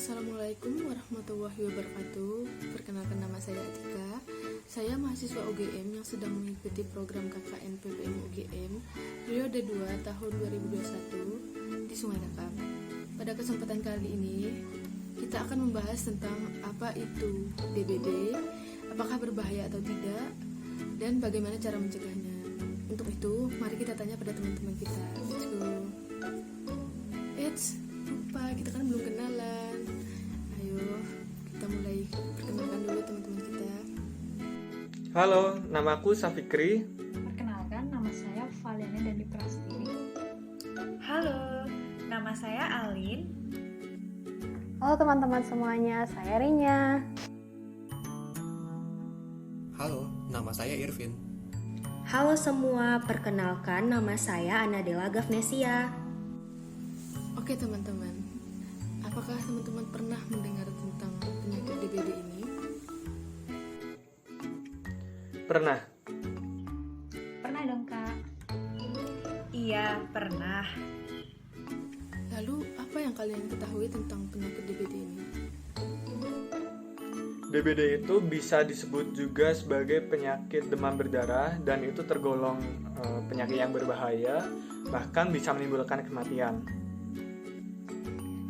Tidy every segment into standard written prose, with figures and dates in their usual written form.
Assalamualaikum warahmatullahi wabarakatuh. Perkenalkan, nama saya Atika. Saya mahasiswa UGM yang sedang mengikuti program KKN PPM UGM periode 2 tahun 2021 di Sungai Nakam. Pada kesempatan kali ini kita akan membahas tentang apa itu DBD, apakah berbahaya atau tidak, dan bagaimana cara mencegahnya. Untuk itu, mari kita tanya pada teman-teman kita. Let's go. Lupa, kita kan belum kenalan. Ayo, kita mulai perkenalkan dulu teman-teman kita. Halo, namaku Safikri. Perkenalkan, nama saya Valiana Dandi Prastini. Halo, nama saya Alin. Halo teman-teman semuanya, saya Rinya. Halo, nama saya Irvin. Halo semua, perkenalkan nama saya Anadela Gavnesia. Oke teman-teman, apakah teman-teman pernah mendengar tentang penyakit DBD ini? Pernah. Pernah dong, Kak? Iya, pernah. Lalu, apa yang kalian ketahui tentang penyakit DBD ini? DBD itu bisa disebut juga sebagai penyakit demam berdarah dan itu tergolong penyakit yang berbahaya, bahkan bisa menimbulkan kematian.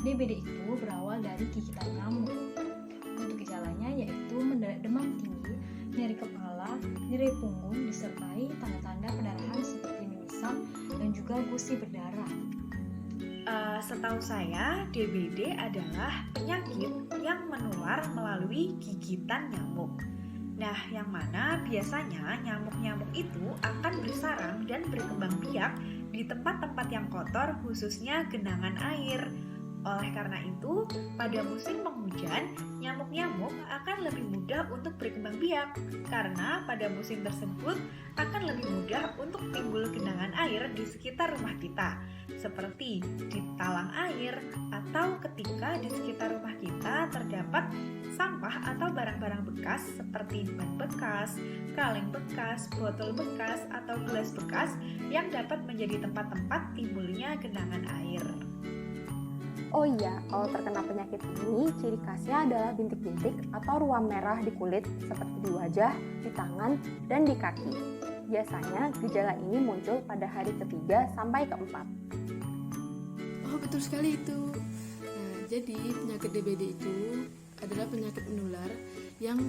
DBD itu berawal dari gigitan nyamuk. Untuk gejalanya yaitu mendadak demam tinggi, nyeri kepala, nyeri punggung, disertai tanda-tanda pendarahan seperti mimisan dan juga gusi berdarah. Setahu saya, DBD adalah penyakit yang menular melalui gigitan nyamuk. Nah, yang mana biasanya nyamuk-nyamuk itu akan bersarang dan berkembang biak di tempat-tempat yang kotor, khususnya genangan air. Oleh karena itu, pada musim penghujan, nyamuk-nyamuk akan lebih mudah untuk berkembang biak karena pada musim tersebut akan lebih mudah untuk timbul genangan air di sekitar rumah kita, seperti di talang air atau ketika di sekitar rumah kita terdapat sampah atau barang-barang bekas seperti ban bekas, kaleng bekas, botol bekas, atau gelas bekas yang dapat menjadi tempat-tempat timbulnya genangan air. Oh iya, kalau terkena penyakit ini, ciri khasnya adalah bintik-bintik atau ruam merah di kulit seperti di wajah, di tangan, dan di kaki. Biasanya gejala ini muncul pada hari ketiga sampai keempat. Oh, betul sekali itu. Nah, jadi penyakit DBD itu adalah penyakit menular yang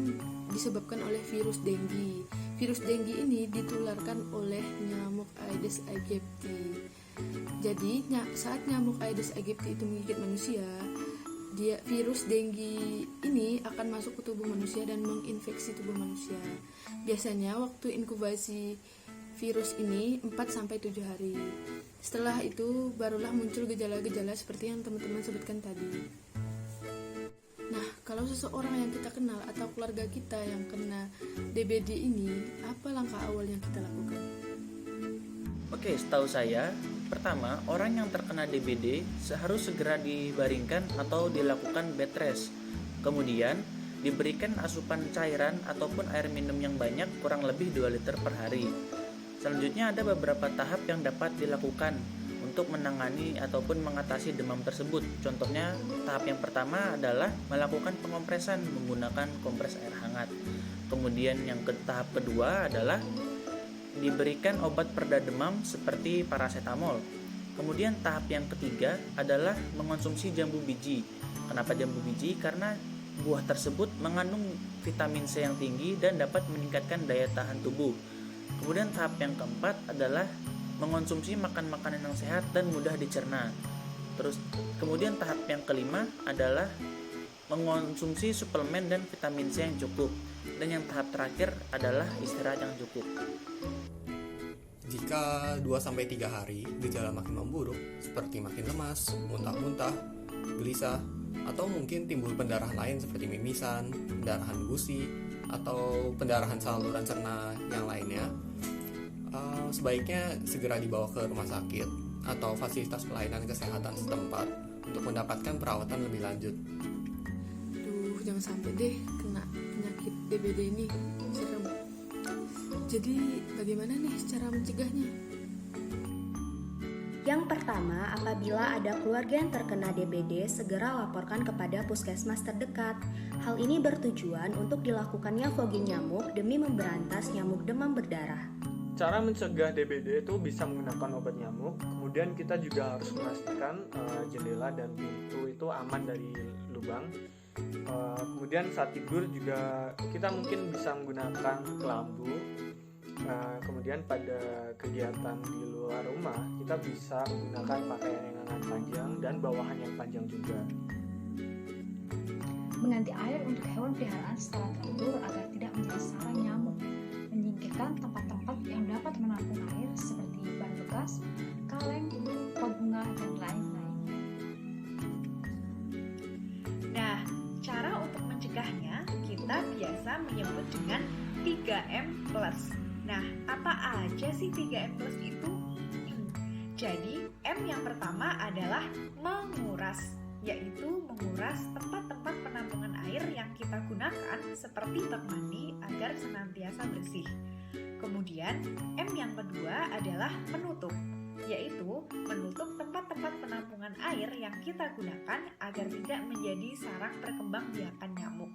disebabkan oleh virus dengue. Virus dengue ini ditularkan oleh nyamuk Aedes aegypti. Jadi, saat nyamuk Aedes aegypti itu menggigit manusia, virus dengue ini akan masuk ke tubuh manusia dan menginfeksi tubuh manusia. Biasanya waktu inkubasi virus ini 4-7 hari. Setelah itu barulah muncul gejala-gejala seperti yang teman-teman sebutkan tadi. Nah, kalau seseorang yang kita kenal atau keluarga kita yang kena DBD ini, apa langkah awal yang kita lakukan? Oke, setahu saya, pertama, orang yang terkena DBD harus segera dibaringkan atau dilakukan bed rest. Kemudian, diberikan asupan cairan ataupun air minum yang banyak, kurang lebih 2 liter per hari. Selanjutnya ada beberapa tahap yang dapat dilakukan untuk menangani ataupun mengatasi demam tersebut. Contohnya, tahap yang pertama adalah melakukan pengompresan menggunakan kompres air hangat. Kemudian yang tahap kedua adalah diberikan obat pereda demam seperti paracetamol. Kemudian tahap yang ketiga adalah mengonsumsi jambu biji. Kenapa jambu biji? Karena buah tersebut mengandung vitamin C yang tinggi dan dapat meningkatkan daya tahan tubuh. Kemudian tahap yang keempat adalah mengonsumsi makan-makanan yang sehat dan mudah dicerna. Kemudian tahap yang kelima adalah mengonsumsi suplemen dan vitamin C yang cukup. Dan yang tahap terakhir adalah istirahat yang cukup. Jika 2-3 hari gejala makin memburuk, seperti makin lemas, muntah-muntah, gelisah, atau mungkin timbul pendarahan lain seperti mimisan, pendarahan gusi, atau pendarahan saluran cerna yang lainnya, sebaiknya segera dibawa ke rumah sakit atau fasilitas pelayanan kesehatan setempat untuk mendapatkan perawatan lebih lanjut. Duh, jangan sampai deh kena penyakit DBD ini, serem. Jadi bagaimana nih cara mencegahnya? Yang pertama, apabila ada keluarga yang terkena DBD, segera laporkan kepada puskesmas terdekat. Hal ini bertujuan untuk dilakukannya fogging nyamuk demi memberantas nyamuk demam berdarah. Cara mencegah DBD itu bisa menggunakan obat nyamuk. Kemudian kita juga harus memastikan jendela dan pintu itu aman dari lubang. Kemudian saat tidur juga kita mungkin bisa menggunakan kelambu. Kemudian pada kegiatan di luar rumah kita bisa menggunakan pakaian yang lengan panjang dan bawahan yang panjang juga. Mengganti air untuk hewan peliharaan setelah tidur agar tidak menjadi sarang nyamuk. Menyingkirkan tempat-tempat yang dapat menampung air seperti ban bekas, kaleng, pot bunga, dan lain-lain. Nah, cara untuk mencegahnya kita biasa menyebut dengan 3M+. Nah, apa aja sih 3M+ itu? Jadi, M yang pertama adalah menguras, yaitu menguras tempat-tempat penampungan air yang kita gunakan seperti bak mandi agar senantiasa bersih. Kemudian, M yang kedua adalah menutup, yaitu menutup tempat-tempat penampungan air yang kita gunakan agar tidak menjadi sarang perkembangbiakan nyamuk.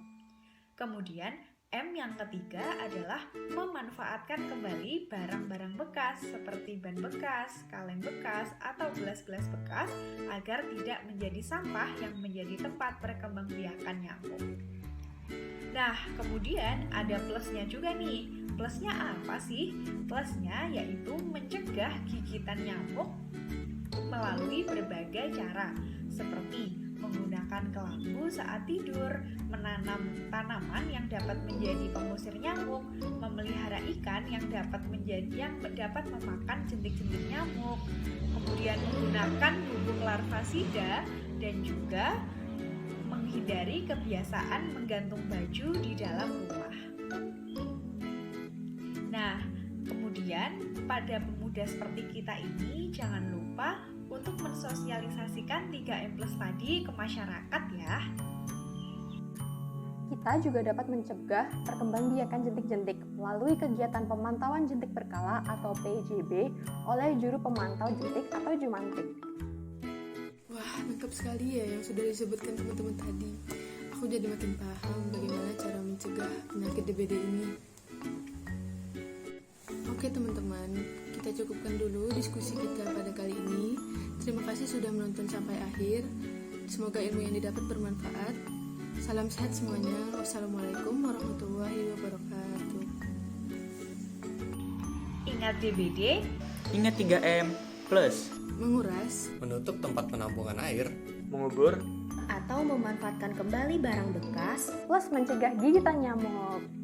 Kemudian, M yang ketiga adalah memanfaatkan kembali barang-barang bekas seperti ban bekas, kaleng bekas, atau gelas-gelas bekas agar tidak menjadi sampah yang menjadi tempat perkembangbiakan nyamuk. Nah, kemudian ada plusnya juga nih. Plusnya apa sih? Plusnya yaitu mencegah gigitan nyamuk melalui berbagai cara, seperti menggunakan kelambu saat tidur, menanam tanaman yang dapat menjadi pengusir nyamuk, memelihara ikan yang dapat memakan jentik-jentik nyamuk, kemudian menggunakan bubuk larvasida, dan juga menghindari kebiasaan menggantung baju di dalam rumah. Nah, kemudian pada pemuda seperti kita ini jangan lupa untuk mensosialisasikan 3M+ tadi ke masyarakat ya. Kita juga dapat mencegah perkembangbiakan jentik-jentik melalui kegiatan pemantauan jentik berkala atau PJB oleh juru pemantau jentik atau jumantik. Wah, lengkap sekali ya yang sudah disebutkan teman-teman tadi. Aku jadi makin paham bagaimana cara mencegah penyakit DBD ini. Oke teman-teman, kita cukupkan dulu diskusi kita pada kali ini. Terima kasih sudah menonton sampai akhir. Semoga ilmu yang didapat bermanfaat. Salam sehat semuanya. Wassalamualaikum warahmatullahi wabarakatuh. Ingat DBD, Ingat 3M+. Menguras, Menutup tempat penampungan air, Mengubur Atau memanfaatkan kembali barang bekas Plus mencegah gigitan nyamuk.